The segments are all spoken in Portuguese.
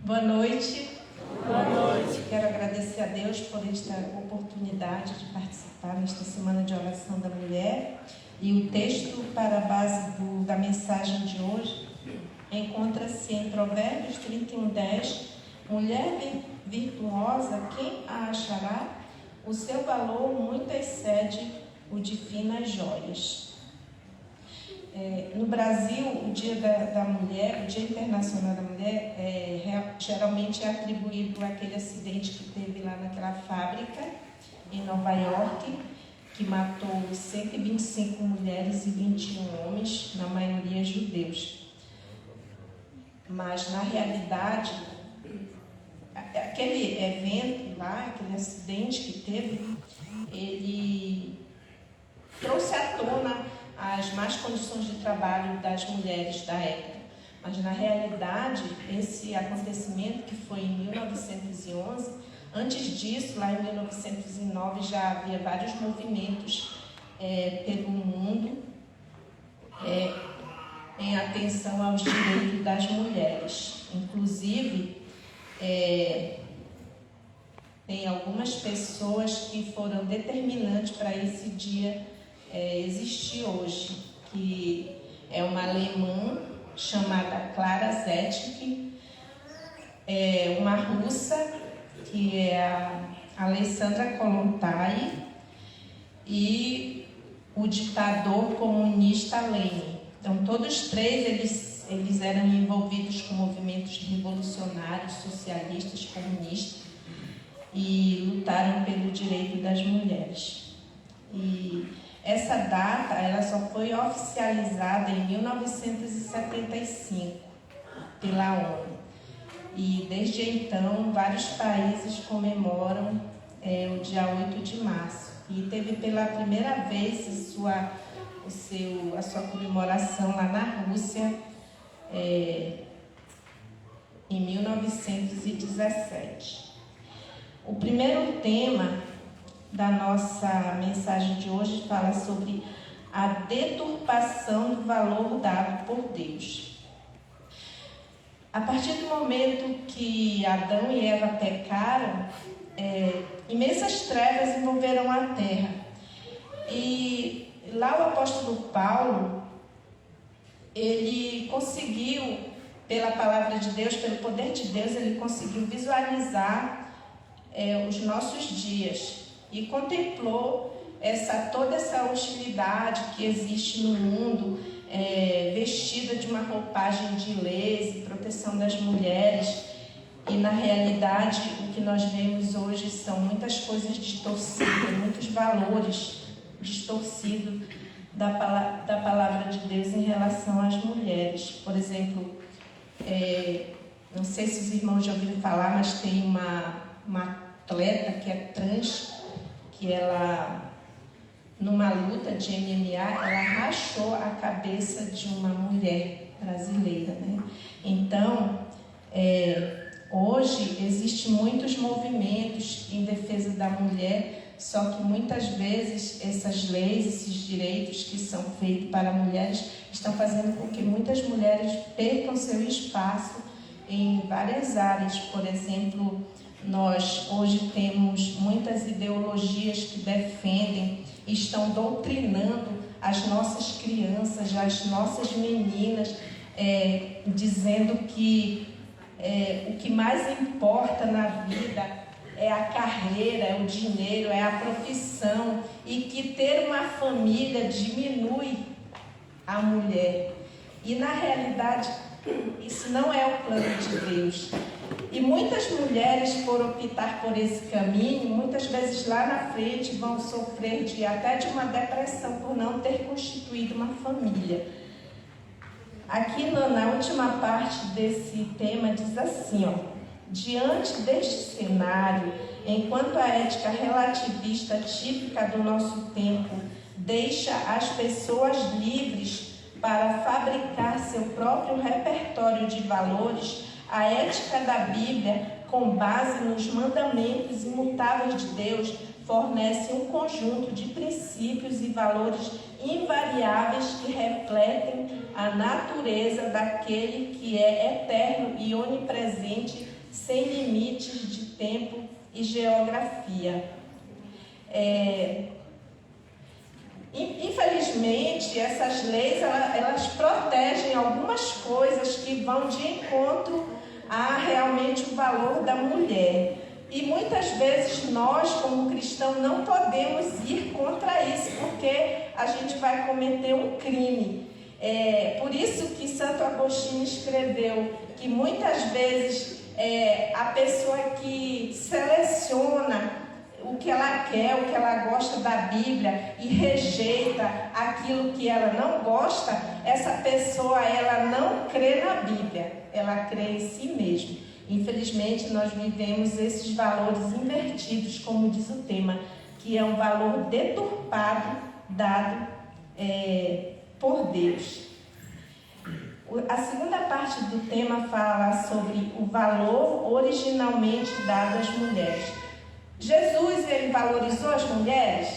Boa noite. Boa noite. Quero agradecer a Deus por esta oportunidade de participar nesta Semana de Oração da Mulher. E o texto para a base da mensagem de hoje encontra-se em Provérbios 31:10. Mulher virtuosa, quem a achará? O seu valor muito excede o de finas joias. No Brasil, o Dia da Mulher, o Dia Internacional da Mulher, geralmente é atribuído àquele acidente que teve lá naquela fábrica em Nova York, que matou 125 mulheres e 21 homens, na maioria judeus. Mas, na realidade, aquele evento lá, aquele acidente que teve, ele trouxe à tona as más condições de trabalho das mulheres da época. Mas, na realidade, esse acontecimento, que foi em 1911, antes disso, lá em 1909, já havia vários movimentos pelo mundo em atenção aos direitos das mulheres. Inclusive, tem algumas pessoas que foram determinantes para esse dia existir hoje, que é uma alemã chamada Clara Zetkin, uma russa, que é a Alexandra Kollontai, e o ditador comunista Lenin. Então, todos três eles eram envolvidos com movimentos revolucionários, socialistas, comunistas, e lutaram pelo direito das mulheres. E essa data ela só foi oficializada em 1975 pela ONU. E desde então, vários países comemoram o dia 8 de março. E teve pela primeira vez a sua comemoração lá na Rússia em 1917. O primeiro tema da nossa mensagem de hoje fala sobre a deturpação do valor dado por Deus. A partir do momento que Adão e Eva pecaram, imensas trevas envolveram a terra. E lá o apóstolo Paulo, ele conseguiu, pela palavra de Deus, pelo poder de Deus, ele conseguiu visualizar os nossos dias e contemplou toda essa hostilidade que existe no mundo, vestida de uma roupagem de leis e proteção das mulheres. E na realidade o que nós vemos hoje são muitas coisas distorcidas, muitos valores distorcidos da palavra de Deus em relação às mulheres. Por exemplo, não sei se os irmãos já ouviram falar, mas tem uma atleta que é trans, que ela, numa luta de MMA, ela rachou a cabeça de uma mulher brasileira, né? Então, hoje existem muitos movimentos em defesa da mulher, só que muitas vezes essas leis, esses direitos que são feitos para mulheres, estão fazendo com que muitas mulheres percam seu espaço em várias áreas. Por exemplo, nós hoje temos muitas ideologias que defendem e estão doutrinando as nossas crianças, as nossas meninas, dizendo que o que mais importa na vida é a carreira, é o dinheiro, é a profissão, e que ter uma família diminui a mulher. E na realidade, isso não é o plano de Deus. E muitas mulheres, por optar por esse caminho, muitas vezes lá na frente vão sofrer até de uma depressão por não ter constituído uma família. Aqui na última parte desse tema diz assim, diante deste cenário, enquanto a ética relativista típica do nosso tempo deixa as pessoas livres para fabricar seu próprio repertório de valores, a ética da Bíblia, com base nos mandamentos imutáveis de Deus, fornece um conjunto de princípios e valores invariáveis que refletem a natureza daquele que é eterno e onipresente sem limites de tempo e geografia. Infelizmente, essas leis elas protegem algumas coisas que vão de encontro a realmente o valor da mulher. E muitas vezes nós, como cristãos, não podemos ir contra isso, porque a gente vai cometer um crime. Por isso que Santo Agostinho escreveu que muitas vezes a pessoa que seleciona o que ela quer, o que ela gosta da Bíblia e rejeita aquilo que ela não gosta, essa pessoa ela não crê na Bíblia, ela crê em si mesma. Infelizmente nós vivemos esses valores invertidos, como diz o tema, que é um valor deturpado dado por Deus. A segunda parte do tema fala sobre o valor originalmente dado às mulheres. Jesus, ele valorizou as mulheres?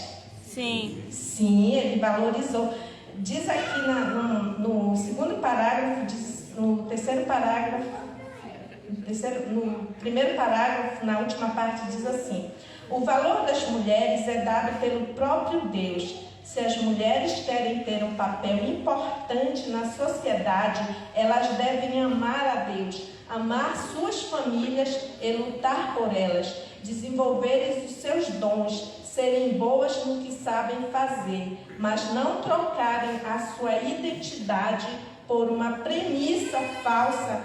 Sim. Sim, ele valorizou. Diz aqui no segundo parágrafo, no terceiro parágrafo, no primeiro parágrafo, na última parte, diz assim: o valor das mulheres é dado pelo próprio Deus. Se as mulheres querem ter um papel importante na sociedade, elas devem amar a Deus, amar suas famílias e lutar por elas, desenvolverem os seus dons, serem boas no que sabem fazer, mas não trocarem a sua identidade por uma premissa falsa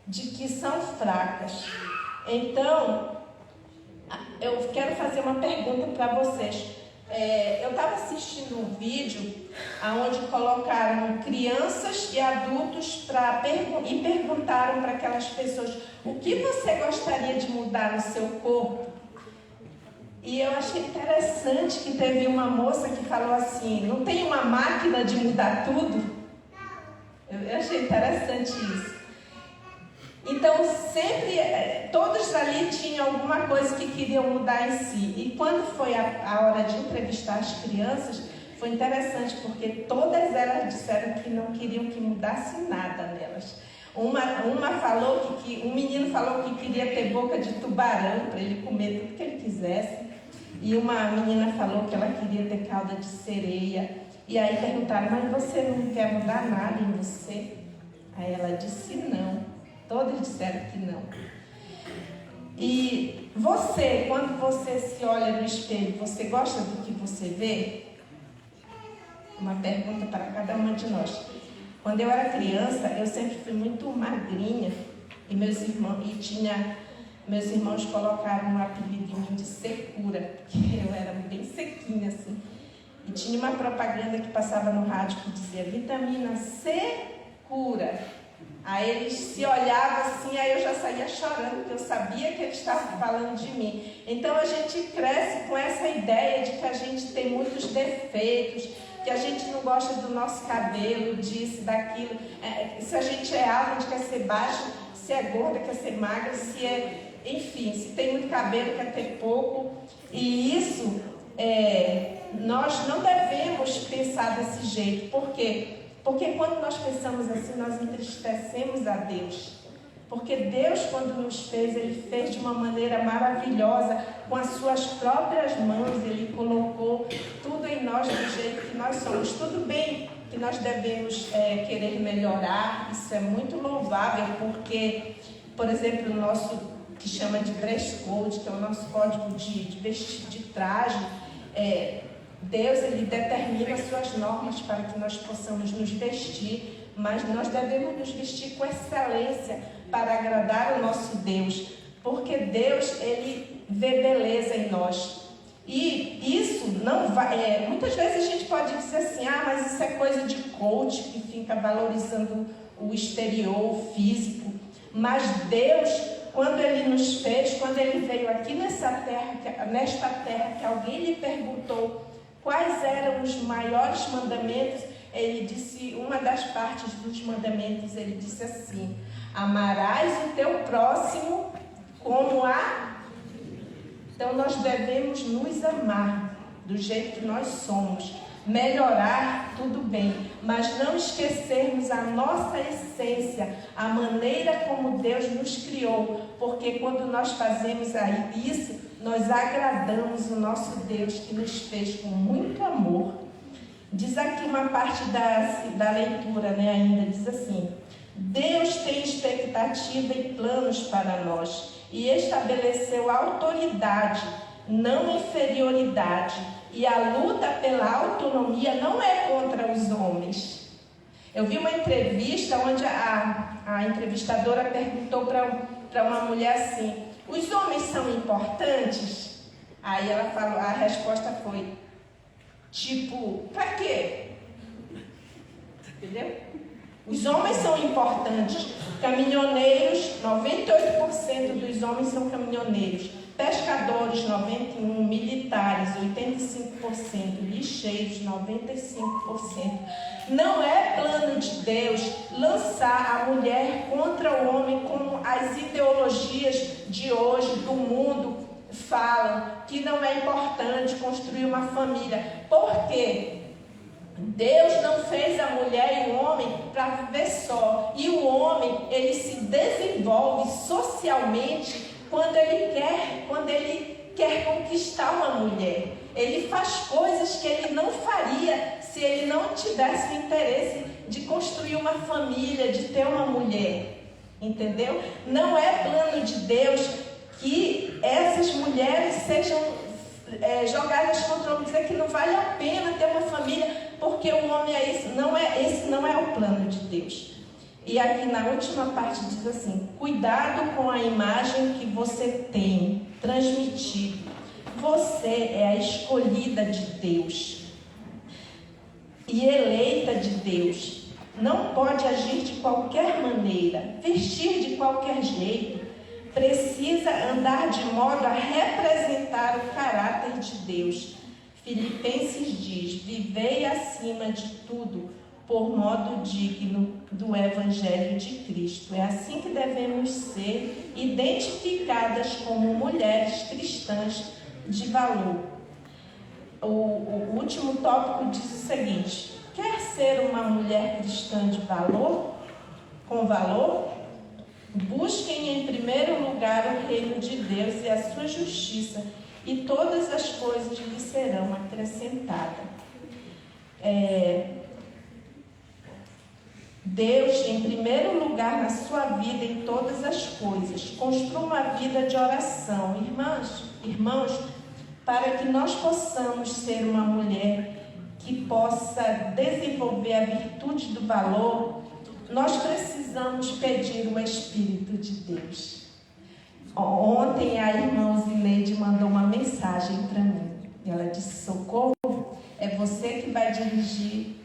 de que são fracas. Então, eu quero fazer uma pergunta para vocês. Eu estava assistindo um vídeo onde colocaram crianças e adultos e perguntaram para aquelas pessoas: o que você gostaria de mudar no seu corpo? E eu achei interessante que teve uma moça que falou assim: não tem uma máquina de mudar tudo? Eu achei interessante isso. Então, sempre, todos ali tinham alguma coisa que queriam mudar em si. E quando foi a hora de entrevistar as crianças, foi interessante, porque todas elas disseram que não queriam que mudasse nada nelas. Uma falou um menino falou que queria ter boca de tubarão para ele comer tudo que ele quisesse. E uma menina falou que ela queria ter cauda de sereia. E aí perguntaram: mas você não quer mudar nada em você? Aí ela disse não. Todos disseram que não. E você, quando você se olha no espelho, você gosta do que você vê? Uma pergunta para cada uma de nós. Quando eu era criança, eu sempre fui muito magrinha. E meus irmãos colocaram um apelido em mim de secura, porque eu era bem sequinha assim. E tinha uma propaganda que passava no rádio que dizia: vitamina C cura. Aí eles se olhavam assim, aí eu já saía chorando, porque eu sabia que eles estavam falando de mim. Então a gente cresce com essa ideia de que a gente tem muitos defeitos, que a gente não gosta do nosso cabelo, disso, daquilo. Se a gente é alto, a gente quer ser baixo, se é gorda, quer ser magra, enfim, se tem muito cabelo, quer ter pouco. E isso, nós não devemos pensar desse jeito. Por quê? Porque quando nós pensamos assim, nós entristecemos a Deus. Porque Deus, quando nos fez, Ele fez de uma maneira maravilhosa, com as suas próprias mãos. Ele colocou tudo em nós do jeito que nós somos. Tudo bem que nós devemos querer melhorar, isso é muito louvável, porque, por exemplo, o nosso, que chama de dress code, que é o nosso código de vestir, de traje, Deus, Ele determina as suas normas para que nós possamos nos vestir, mas nós devemos nos vestir com excelência para agradar o nosso Deus, porque Deus, Ele vê beleza em nós. E isso não vai... muitas vezes a gente pode dizer assim: mas isso é coisa de coach, que fica valorizando o exterior, o físico. Mas Deus, quando Ele nos fez, quando Ele veio aqui nesta terra, que alguém lhe perguntou quais eram os maiores mandamentos, Ele disse, uma das partes dos mandamentos, Ele disse assim: amarás o teu próximo como a... Então nós devemos nos amar do jeito que nós somos, melhorar, tudo bem, mas não esquecermos a nossa essência, a maneira como Deus nos criou, porque quando nós fazemos isso, nós agradamos o nosso Deus que nos fez com muito amor. Diz aqui uma parte da leitura, ainda diz assim: Deus tem expectativa e planos para nós e estabeleceu autoridade, não inferioridade, e a luta pela autonomia não é contra os homens. Eu vi uma entrevista onde a entrevistadora perguntou para uma mulher assim: os homens são importantes? Aí ela falou, a resposta foi tipo, para quê? Entendeu? Os homens são importantes. Caminhoneiros, 98% dos homens são caminhoneiros. Pescadores, 91%. Militares, 85%. Lixeiros, 95%. Não é plano de Deus lançar a mulher contra o homem, como as ideologias de hoje, do mundo, falam, que não é importante construir uma família. Por quê? Deus não fez a mulher e o homem para viver só. E o homem, ele se desenvolve socialmente quando ele quer conquistar uma mulher. Ele faz coisas que ele não faria se ele não tivesse o interesse de construir uma família, de ter uma mulher. Entendeu? Não é plano de Deus que essas mulheres sejam jogadas contra o homem, dizer que não vale a pena ter uma família, porque o homem é esse não é o plano de Deus. E aqui na última parte diz assim: cuidado com a imagem que você tem transmitido. Você é a escolhida de Deus e eleita de Deus. Não pode agir de qualquer maneira, vestir de qualquer jeito. Precisa andar de modo a representar o caráter de Deus. Filipenses diz: vivei acima de tudo por modo digno do Evangelho de Cristo. É assim que devemos ser identificadas como mulheres cristãs de valor. O último tópico diz o seguinte: quer ser uma mulher cristã de valor? Com valor? Busquem em primeiro lugar o reino de Deus e a sua justiça, e todas as coisas lhe serão acrescentadas. Deus em primeiro lugar na sua vida, em todas as coisas. Construa uma vida de oração. Irmãos, para que nós possamos ser uma mulher que possa desenvolver a virtude do valor, nós precisamos pedir o Espírito de Deus. Ontem a irmã Zineide mandou uma mensagem para mim. Ela disse: Socorro, é você que vai dirigir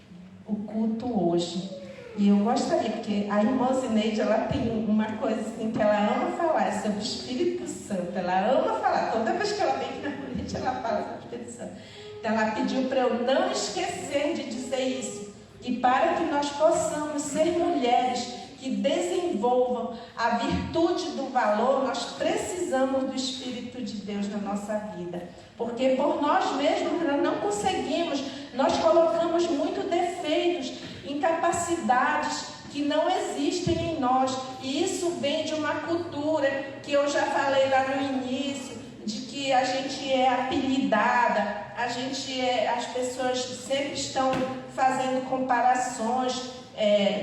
o culto hoje. E eu gostaria, porque a irmã Zineide, ela tem uma coisa assim que ela ama falar, é sobre o Espírito Santo. Ela ama falar, toda vez que ela vem aqui na frente, ela fala sobre o Espírito Santo. Então ela pediu para eu não esquecer de dizer isso. E para que nós possamos ser mulheres que desenvolvam a virtude do valor, nós precisamos do Espírito de Deus na nossa vida. Porque por nós mesmos nós não conseguimos, nós colocamos muitos defeitos, incapacidades que não existem em nós. E isso vem de uma cultura que eu já falei lá no início, de que a gente é apelidada, as pessoas sempre estão fazendo comparações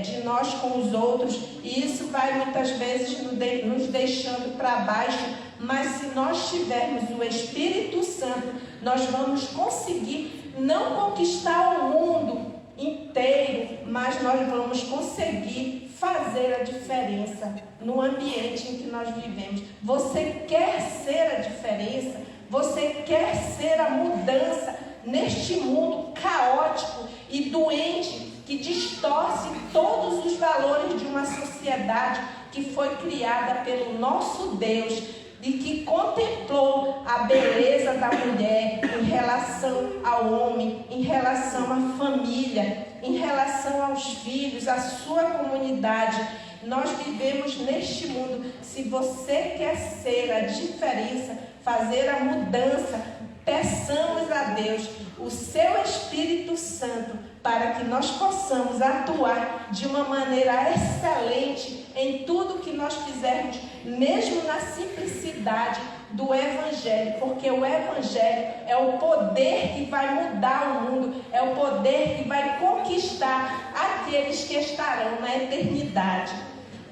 de nós com os outros, e isso vai muitas vezes nos deixando para baixo. Mas se nós tivermos o Espírito Santo, nós vamos conseguir não conquistar o mundo inteiro, mas nós vamos conseguir fazer a diferença no ambiente em que nós vivemos. Você quer ser a diferença? Você quer ser a mudança neste mundo caótico e doente que distorce todos os valores de uma sociedade que foi criada pelo nosso Deus e que contemplou a beleza da mulher em relação ao homem, em relação à família, em relação aos filhos, à sua comunidade. Nós vivemos neste mundo. Se você quer ser a diferença, fazer a mudança, Peçamos a Deus o seu Espírito Santo para que nós possamos atuar de uma maneira excelente em tudo que nós fizermos, mesmo na simplicidade do Evangelho, porque o Evangelho é o poder que vai mudar o mundo, é o poder que vai conquistar aqueles que estarão na eternidade.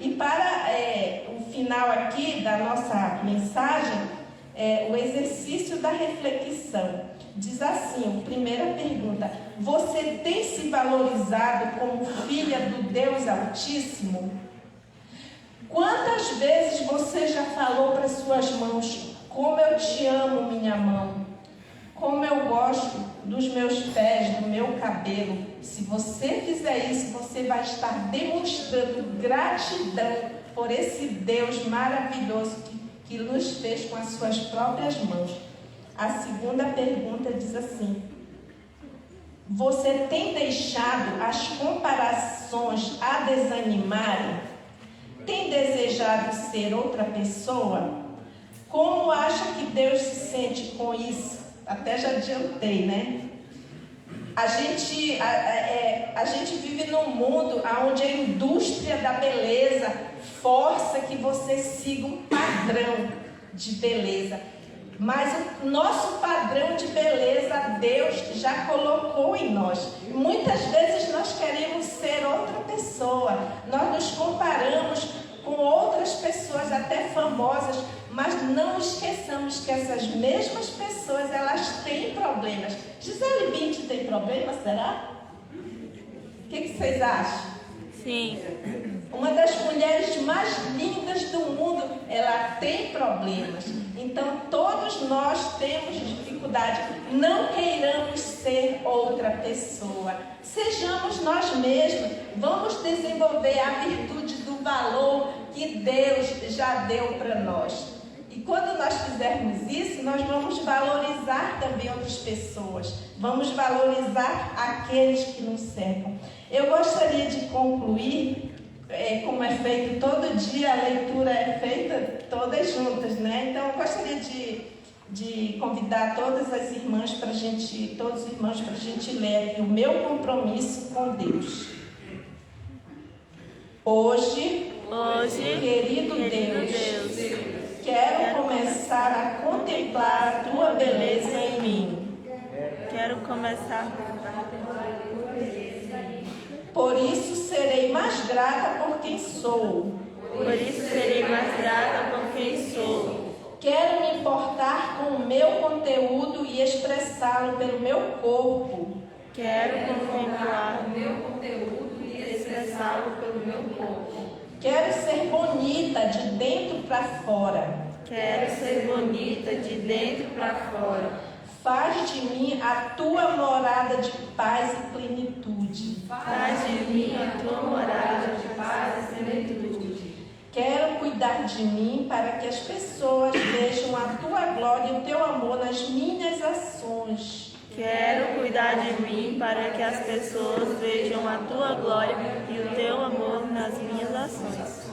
E para o final aqui da nossa mensagem, o exercício da reflexão. Diz assim, primeira pergunta: você tem se valorizado como filha do Deus Altíssimo? Quantas vezes você já falou para suas mãos: como eu te amo, minha mão, como eu gosto dos meus pés, do meu cabelo? Se você fizer isso, você vai estar demonstrando gratidão por esse Deus maravilhoso que nos fez com as suas próprias mãos. A segunda pergunta diz assim: você tem deixado as comparações a desanimarem? Tem desejado ser outra pessoa? Como acha que Deus se sente com isso? Até já adiantei, né? A gente vive num mundo onde a indústria da beleza força que você siga um padrão de beleza. Mas o nosso padrão de beleza, Deus já colocou em nós. Muitas vezes nós queremos ser outra pessoa. Nós nos comparamos com outras pessoas, até famosas, mas não esqueçamos que essas mesmas pessoas, elas têm problemas. Gisele Bündchen tem problema, será? O que vocês acham? Sim. Uma das mulheres mais lindas do mundo, ela tem problemas. Então, todos nós temos dificuldade. Não queiramos ser outra pessoa. Sejamos nós mesmos. Vamos desenvolver a virtude do valor que Deus já deu para nós. E quando nós fizermos isso, nós vamos valorizar também outras pessoas. Vamos valorizar aqueles que nos cercam. Eu gostaria de concluir, como é feito todo dia, a leitura é feita todas juntas, né? Então, eu gostaria de convidar todas as irmãs para todos os irmãos para a gente ler aqui o meu compromisso com Deus. Hoje, querido Deus, quero começar a contemplar a tua beleza em mim. Quero começar. Por isso serei mais grata por quem sou. Por isso serei mais grata por quem sou. Quero me importar com o meu conteúdo e expressá-lo pelo meu corpo. Quero contemplar o meu conteúdo e expressá-lo pelo meu corpo. Quero ser bonita de dentro para fora. Quero ser bonita de dentro para fora. Faz de mim a tua morada de paz e plenitude. Faz de mim a tua morada de paz e plenitude. Quero cuidar de mim para que as pessoas vejam a tua glória e o teu amor nas minhas ações. Quero cuidar de mim para que as pessoas vejam a tua glória e o teu amor nas minhas ações.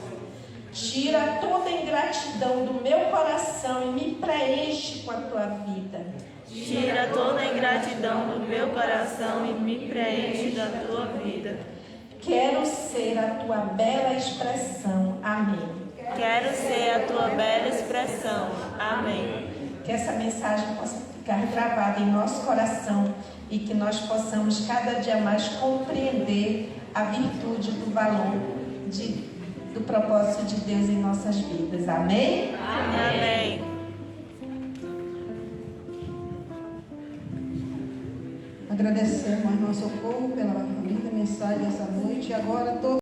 Tira toda a ingratidão do meu coração e me preenche com a tua vida. Tira toda a ingratidão do meu coração e me preenche da tua vida. Quero ser a tua bela expressão. Amém. Quero ser a tua bela expressão. Amém. Que essa mensagem possa ficar gravada em nosso coração e que nós possamos cada dia mais compreender a virtude do valor do propósito de Deus em nossas vidas. Amém? Amém. Agradecemos ao irmão Socorro pela linda mensagem dessa noite. E agora todos